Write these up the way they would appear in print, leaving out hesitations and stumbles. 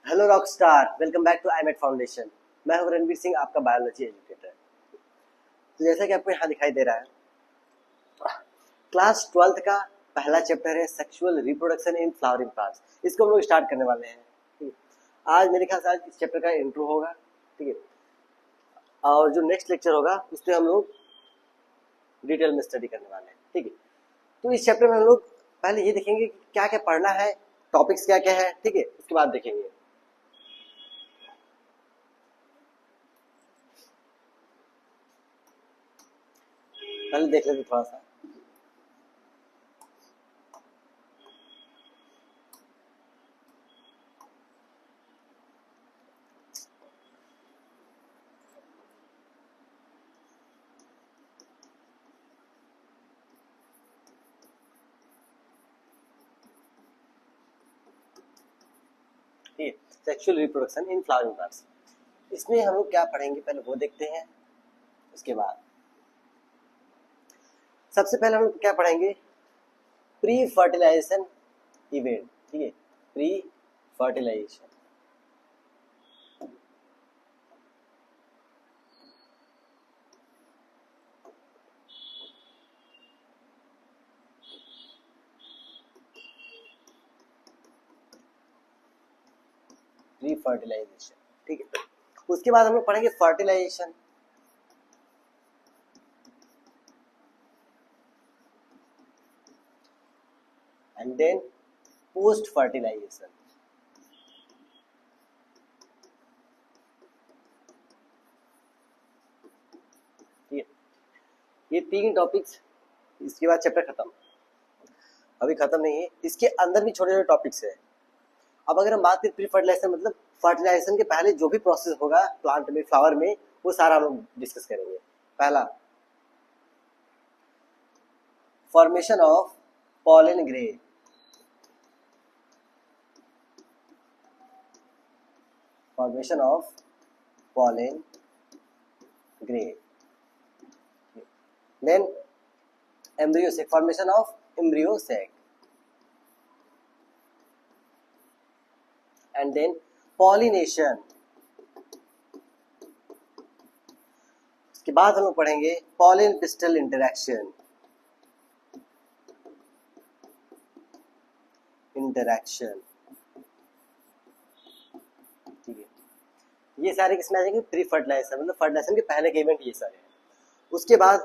Hello rock star, welcome back to IMET foundation. मैं हूं रणवीर सिंह, आपका बायोलॉजी एजुकेटर। तो जैसा कि आपको यहाँ दिखाई दे रहा है, क्लास 12th का पहला चैप्टर है sexual reproduction in flowering plants. इसको हम लोग स्टार्ट करने वाले हैं। ठीक है, आज मेरे ख्याल से आज इस चैप्टर का इंट्रो होगा। ठीक है, और जो नेक्स्ट लेक्चर होगा उस पर हम लोग डिटेल में स्टडी करने वाले हैं। ठीक है, तो इस चैप्टर में हम लोग पहले ये देखेंगे कि क्या क्या पढ़ना है, टॉपिक्स क्या क्या है। ठीक है, उसके बाद देखेंगे। पहले देख लेते थोड़ा सा। Sexual reproduction in flowering plants, इसमें हम लोग क्या पढ़ेंगे पहले वो देखते हैं। उसके बाद सबसे पहले हम लोग क्या पढ़ेंगे, प्री फर्टिलाइजेशन इवेंट। ठीक है, प्री फर्टिलाइजेशन। प्री फर्टिलाइजेशन, ठीक है। उसके बाद हम लोग पढ़ेंगे fertilisation, and then post fertilisation. ठीक है, ये तीन टॉपिक्स, इसके बाद चैप्टर खत्म। अभी खत्म नहीं है, इसके अंदर भी छोटे छोटे टॉपिक्स है। अब अगर हम बात करें प्री फर्टिलाइजेशन, मतलब फर्टिलाइजेशन के पहले जो भी प्रोसेस होगा प्लांट में, फ्लावर में, वो सारा हम लोग डिस्कस करेंगे। पहला, formation of pollen grain. Formation of pollen grain, then embryo sac, formation of embryo sac, and then pollination. उसके बाद हम लोग पढ़ेंगे पॉलन पिस्टल इंटरैक्शन। ठीक है, ये सारे किसमें आ जाएंगे, प्री फर्टिलाइजेशन, मतलब फर्टिलाइजेशन के पहले के इवेंट ये सारे हैं। उसके बाद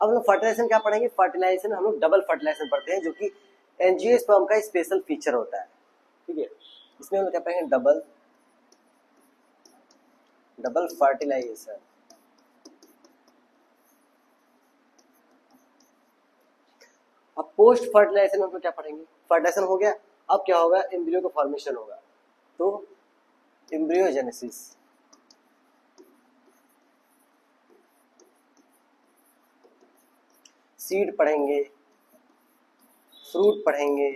अब हम लोग फर्टिलाइजेशन क्या पढ़ेंगे, फर्टिलाइजेशन हम लोग डबल फर्टिलाइजेशन पढ़ते हैं, जो कि एंजियोस्पर्म का स्पेशल फीचर होता है। ठीक है, इसमें हम लोग क्या पढ़ेंगे, डबल फर्टिलाइजेशन। अब पोस्ट फर्टिलाइजेशन हम लोग क्या पढ़ेंगे, फर्टिलाइजेशन हो गया, अब क्या होगा, एम्ब्रियो का फॉर्मेशन होगा, तो एम्ब्रियोजेनेसिस। सीड पढ़ेंगे, फ्रूट पढ़ेंगे,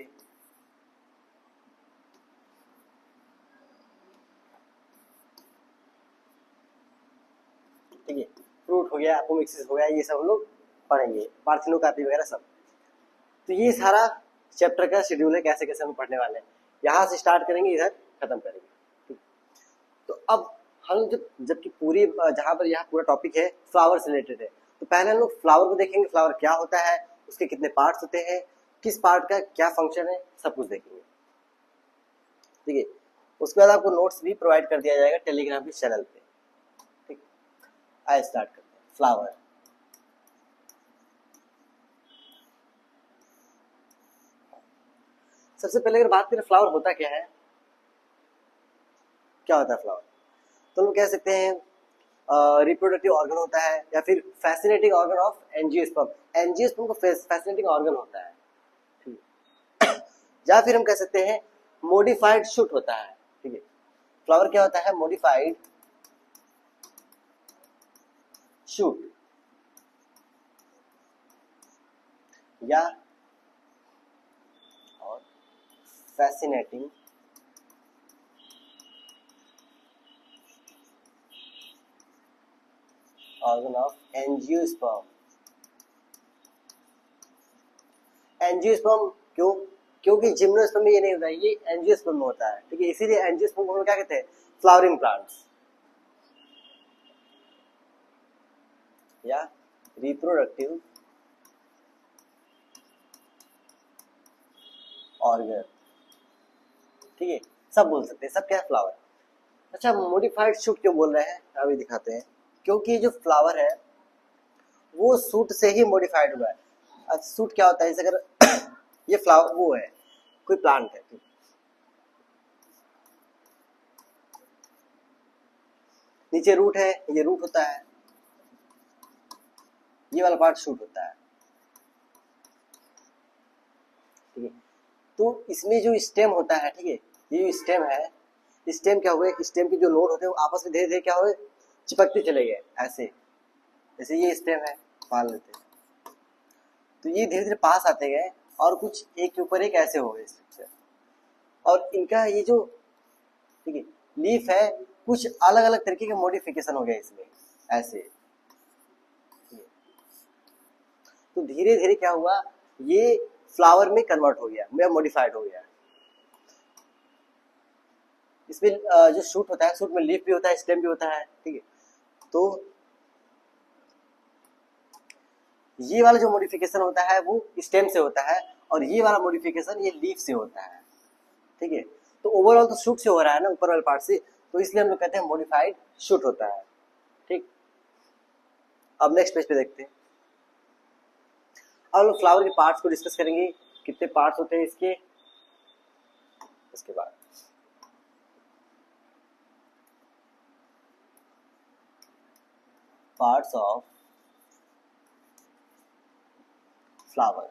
ठीक है, फ्रूट हो गया, अपोमिक्सिस हो गया, ये सब हम लोग पढ़ेंगे, पार्थिनोकार्पी वगैरह सब। तो ये सारा चैप्टर का शेड्यूल है, कैसे कैसे हम पढ़ने वाले हैं। यहाँ से स्टार्ट करेंगे, इधर खत्म करेंगे। ठीक, तो अब हम जबकि पूरी जहाँ पर यहाँ पूरा टॉपिक है फ्लावर से रिलेटेड है, तो पहले हम लोग फ्लावर को देखेंगे, फ्लावर क्या होता है, उसके कितने पार्ट्स होते हैं, किस पार्ट का क्या फंक्शन है, सब कुछ देखेंगे। ठीक है, उसके बाद आपको नोट्स भी प्रोवाइड कर दिया जाएगा टेलीग्राम के चैनल पे। ठीक, आइए स्टार्ट करते हैं। फ्लावर, सबसे पहले अगर बात करें फ्लावर होता क्या है, क्या होता है फ्लावर, तो हम कह सकते हैं रिप्रोडक्टिव ऑर्गन होता है, या फिर fascinating organ of angiosperm. Angiosperm का फैसिनेटिंग ऑर्गन होता है। ठीक है, या फिर हम कह सकते हैं मॉडिफाइड शूट होता है। ठीक है, फ्लावर क्या होता है, मॉडिफाइड शूट, या और fascinating organ of angiosperm. Angiosperm क्यों, क्योंकि क्योंकि जिम्नोस्पर्म में ये नहीं होता है, ये एंजियोस्पर्म में होता है, ठीक है। इसीलिए एंजियोस्पर्म को क्या कहते हैं, फ्लावरिंग प्लांट्स या रिप्रोडक्टिव ऑर्गन, ठीक है, सब बोल सकते हैं, सब क्या है, फ्लावर। अच्छा, मॉडिफाइड शूट क्यों बोल रहे हैं, अभी दिखाते हैं। क्योंकि जो फ्लावर है वो सूट से ही मॉडिफाइड हुआ है। अब सूट क्या होता है, जैसे अगर ये फ्लावर वो है, कोई प्लांट है, नीचे रूट है, ये रूट होता है, ये वाला पार्ट शूट होता है, ठीक है। तो इसमें जो स्टेम होता है, ठीक है, ये जो स्टेम है, स्टेम क्या हुए, स्टेम के जो नोड होते हैं वो आपस में धीरे धीरे क्या हुए, चिपकते चले गए ऐसे। जैसे ये स्टेम है, मान लेते हैं, तो ये धीरे धीरे पास आते गए और कुछ एक के ऊपर एक ऐसे हो गए स्ट्रक्चर। और इनका ये जो, ठीक है, लीफ है, कुछ अलग अलग तरीके के मॉडिफिकेशन हो गए इसमें ऐसे। तो धीरे धीरे क्या हुआ, ये फ्लावर में कन्वर्ट हो गया, में मॉडिफाइड हो गया। इसमें जो शूट होता है, शूट में लीफ भी होता है, स्टेम भी होता है, ठीक है। तो ये वाला जो मॉडिफिकेशन होता है वो स्टेम से होता है, और ये वाला मॉडिफिकेशन ये लीफ से होता है, ठीक है। तो ओवरऑल तो शूट से हो रहा है ना, ऊपर वाले पार्ट से, तो इसलिए हम लोग कहते हैं मॉडिफाइड शूट होता है, ठीक। अब नेक्स्ट पेज पे देखते हैं। अब लोग फ्लावर के पार्ट्स को डिस्कस करेंगे, कितने पार्ट्स होते हैं इसके। इसके बाद पार्ट्स ऑफ फ्लावर।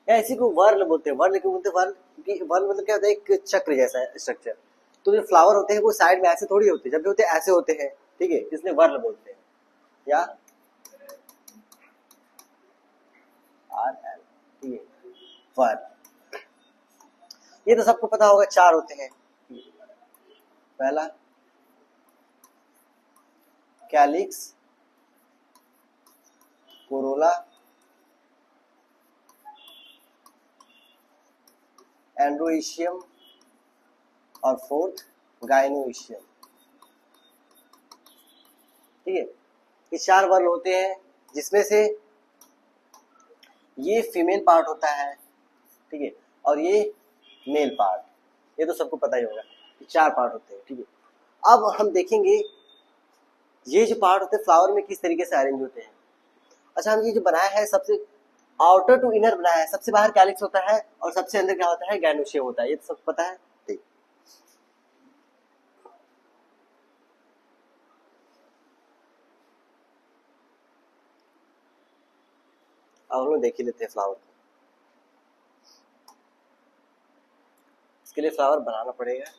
या इसी को वर्ल बोलते हैं। वर्ल क्यों बोलते हैं, वर्ल क्योंकि वर्ल मतलब क्या होता है, एक चक्र जैसा स्ट्रक्चर। तो जो फ्लावर होते हैं वो साइड में ऐसे थोड़ी होते हैं, जब भी होते हैं ऐसे होते हैं, ठीक है, इसलिए वर्ल बोलते हैं। या आर एल, ठीक है, वर्ल। ये तो सबको पता होगा, चार होते हैं। पहला कैलिक्स, कोरोला, एंड्रोइशियम और फोर्थ गाइनोइशियम, ठीक है। ये चार वर्ल होते हैं, जिसमें से ये फीमेल पार्ट होता है, ठीक है, और ये मेल पार्ट, ये तो सबको पता ही होगा, ये चार पार्ट होते हैं, ठीक है। अब हम देखेंगे ये जो पार्ट होते हैं फ्लावर में किस तरीके से अरेंज होते हैं। अच्छा, हम ये जो बनाया है सबसे आउटर टू इनर बनाया है, सबसे बाहर कैलिक्स होता है और सबसे अंदर क्या होता है, गाइनोशियम होता है, ये तो सबको पता है, ठीक। अब हम लोग देख ही लेते हैं फ्लावर को। इसके लिए फ्लावर बनाना पड़ेगा।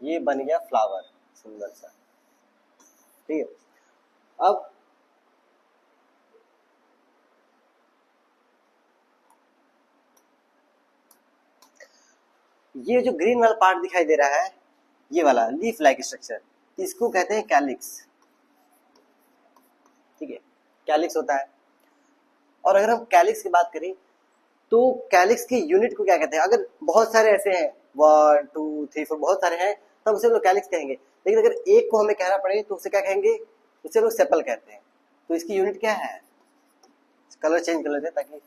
ये बन गया फ्लावर, सुंदर सा, ठीक है। अब ये जो ग्रीन वाला पार्ट दिखाई दे रहा है, ये वाला लीफ लाइक स्ट्रक्चर, इसको कहते हैं कैलिक्स, ठीक है, कैलिक्स होता है। और अगर हम कैलिक्स की बात करें तो कैलिक्स की यूनिट को क्या कहते हैं, अगर बहुत सारे ऐसे हैं 1 2 3 4 बहुत सारे हैं, तब उसे लोग कैलिक्स कहेंगे। लेकिन अगर एक को हमें कहना पड़े तो उसे क्या कहेंगे, उसे लोग सेपल कहते हैं। तो इसकी यूनिट क्या है, कलर चेंज कर लेते हैं ताकि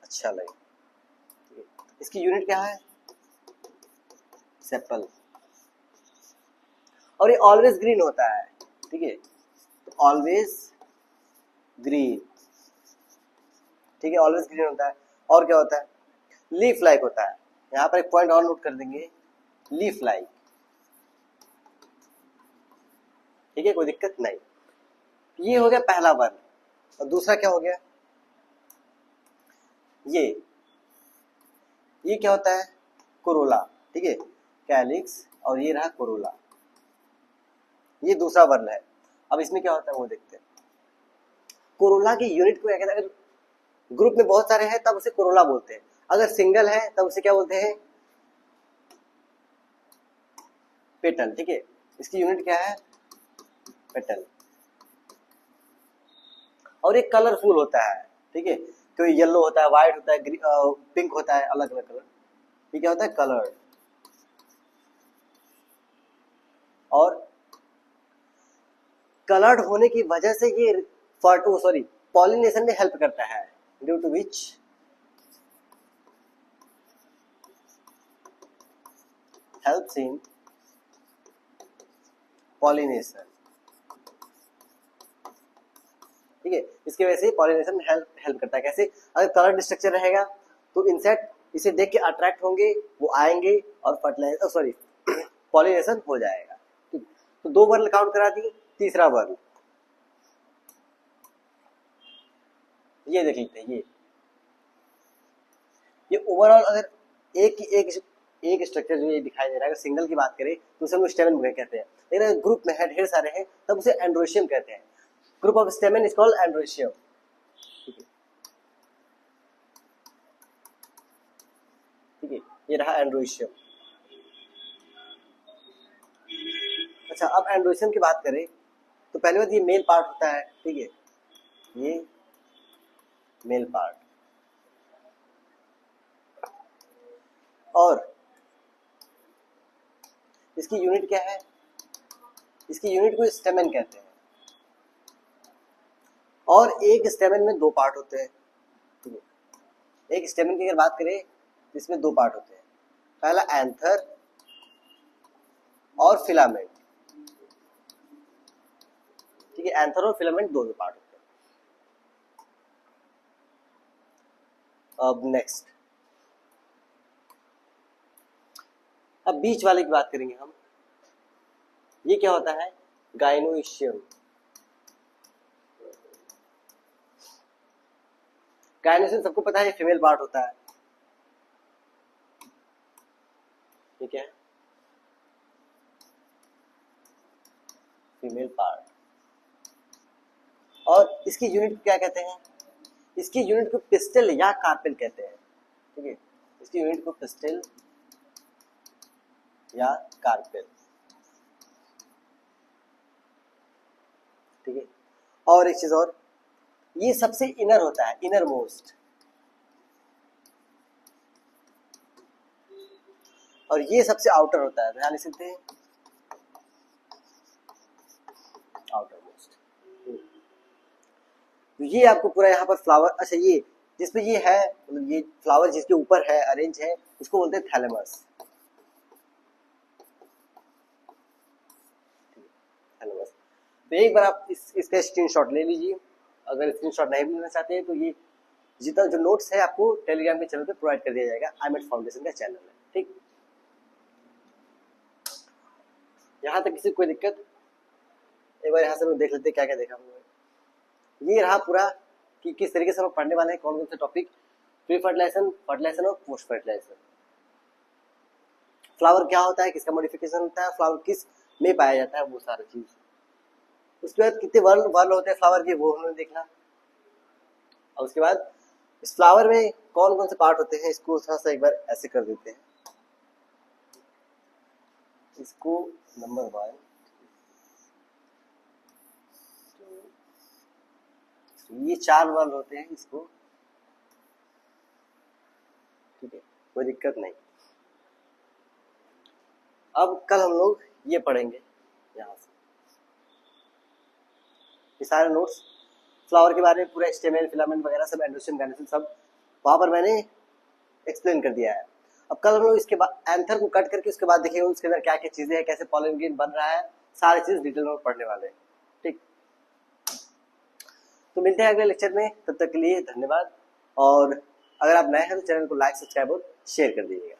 अच्छा लगे। इसकी यूनिट क्या है, सेपल। और ये ऑलवेज ग्रीन होता है, ठीक है, तो ऑलवेज ग्रीन, ठीक है, ऑलवेज ग्रीन होता है। और क्या होता है, लीफ लाइक होता है। यहाँ पर एक पॉइंट और नोट कर देंगे, लीफ लाइक, ठीक है, कोई दिक्कत नहीं। ये हो गया पहला वर्ण। और दूसरा क्या हो गया, ये क्या होता है, कोरोला, ठीक है, कैलिक्स, और ये रहा कोरोला, ये दूसरा वर्ण है। अब इसमें क्या होता है वो देखते हैं। कोरोला की यूनिट को क्या कहते हैं, अगर ग्रुप में बहुत सारे हैं तब उसे कोरोला बोलते हैं, अगर सिंगल है तब उसे क्या बोलते हैं, पेटल, ठीक है। इसकी यूनिट क्या है, पेटल। और ये कलरफुल होता है, ठीक है, कोई येलो होता है, व्हाइट होता है, पिंक होता है, अलग अलग कलर, ये क्या होता है, कलर। और कलर्ड होने की वजह से ये पॉलिनेशन में हेल्प करता है, due to which helps in pollination, ठीक है। इसके वजह से पॉलिनेशन में हेल्प करता है। कैसे, अगर कलर्ड स्ट्रक्चर रहेगा तो इंसेक्ट इसे देख के अट्रैक्ट होंगे, वो आएंगे और पॉलिनेशन हो जाएगा। तो दो वर्ण काउंट करा दिए। तीसरा वर्ण ये देख लेते हैं, ये ओवरऑल अगर एक स्ट्रक्चर जो ये दिखाई दे रहा है, अगर सिंगल की बात करें तो उसे हम स्टेमन कहते हैं, लेकिन अगर ग्रुप में है, ढेर सारे हैं, तब उसे एंड्रोशियम कहते हैं। Group of स्टेमन is called androecium, ठीक है, ये रहा एंड्रोशियम। अच्छा, अब एंड्रोशियम की बात करें तो पहले बात ये मेल पार्ट होता है, ठीक है, ये मेल पार्ट। और इसकी यूनिट क्या है, इसकी यूनिट को स्टेमन कहते हैं। और एक स्टेमन में दो पार्ट होते हैं, ठीक है। एक स्टेमन की अगर बात करें तो इसमें दो पार्ट होते हैं, पहला एंथर और फिलामेंट, ठीक है, एंथर और फिलामेंट दो पार्ट होते हैं। अब नेक्स्ट, अब बीच वाले की बात करेंगे हम। ये क्या होता है, गाइनोइशियम। गाइनोइशियम सबको पता है, ये फीमेल पार्ट होता है, ठीक है, फीमेल पार्ट। और इसकी यूनिट क्या कहते हैं, इसकी यूनिट को पिस्टल या कार्पेल कहते हैं, ठीक है, इसकी यूनिट को पिस्टल या कार्पेल, ठीक है। और एक चीज और, ये सबसे इनर होता है, इनर मोस्ट, और ये सबसे आउटर होता है, ध्यान लिख सकते हैं, आउटर मोस्ट। तो ये आपको पूरा यहाँ पर फ्लावर, अच्छा ये जिसपे ये है, मतलब ये फ्लावर जिसके ऊपर है, अरेंज है, उसको बोलते हैं थैलेमस, थैलेमस। तो एक बार आप इसका स्क्रीनशॉट ले लीजिए। अगर स्क्रीनशॉट नहीं लेना चाहते हैं तो ये जितना जो नोट्स है आपको टेलीग्राम के चैनल पे प्रोवाइड कर दिया जाएगा, आईमेट फाउंडेशन का चैनल है, ठीक। यहाँ तक किसी को कोई दिक्कत, एक बार यहाँ से हम देख लेते हैं क्या क्या देखा हमने। ये रहा पूरा कि किस तरीके से हम पढ़ने वाले हैं, कौन कौन से टॉपिक, प्री फर्टिलाइजेशन, फर्टिलाइजेशन और पोस्ट फर्टिलाइजेशन, फ्लावर क्या होता है, किसका मॉडिफिकेशन होता है, फ्लावर किस में पाया जाता है, वो सारी चीज। उसके बाद कितने वर्ण होते हैं फ्लावर के, वो हमने देखना। और उसके बाद इस फ्लावर में कौन कौन से पार्ट होते हैं, इसको थोड़ा सा एक बार ऐसे कर देते हैं, इसको नंबर 1, ये 4 वर्ण होते हैं इसको, ठीक है, कोई दिक्कत नहीं। अब कल हम लोग ये पढ़ेंगे, यहाँ से ये सारे नोट्स फ्लावर के बारे में पूरा स्टेमेन, फिलामेंट वगैरह सब, एंड्रोशियम, गाइनोशियम सब वहां पर मैंने एक्सप्लेन कर दिया है। अब कल हम लोग इसके बाद एंथर को कट करके उसके बाद देखेंगे उसके अंदर क्या क्या चीजें हैं, कैसे पॉलन ग्रेन बन रहा है, सारी चीज डिटेल में पढ़ने वाले हैं, ठीक। तो मिलते हैं अगले लेक्चर में, तब तक के लिए धन्यवाद। और अगर आप नए हैं तो चैनल को लाइक, सब्सक्राइब और शेयर कर दीजिएगा।